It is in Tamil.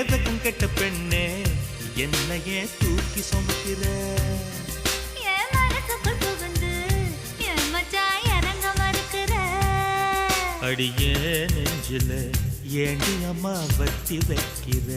வெக்கம் கெட்ட பெண்ணே என்னையே தூக்கி சுமக்கிற என் மனசுக்குள் புகுந்து என் மச்சான் இறங்க மறுக்கிற அடியே நெஞ்சில ஏண்டி அம்மா வட்டி வைக்கிற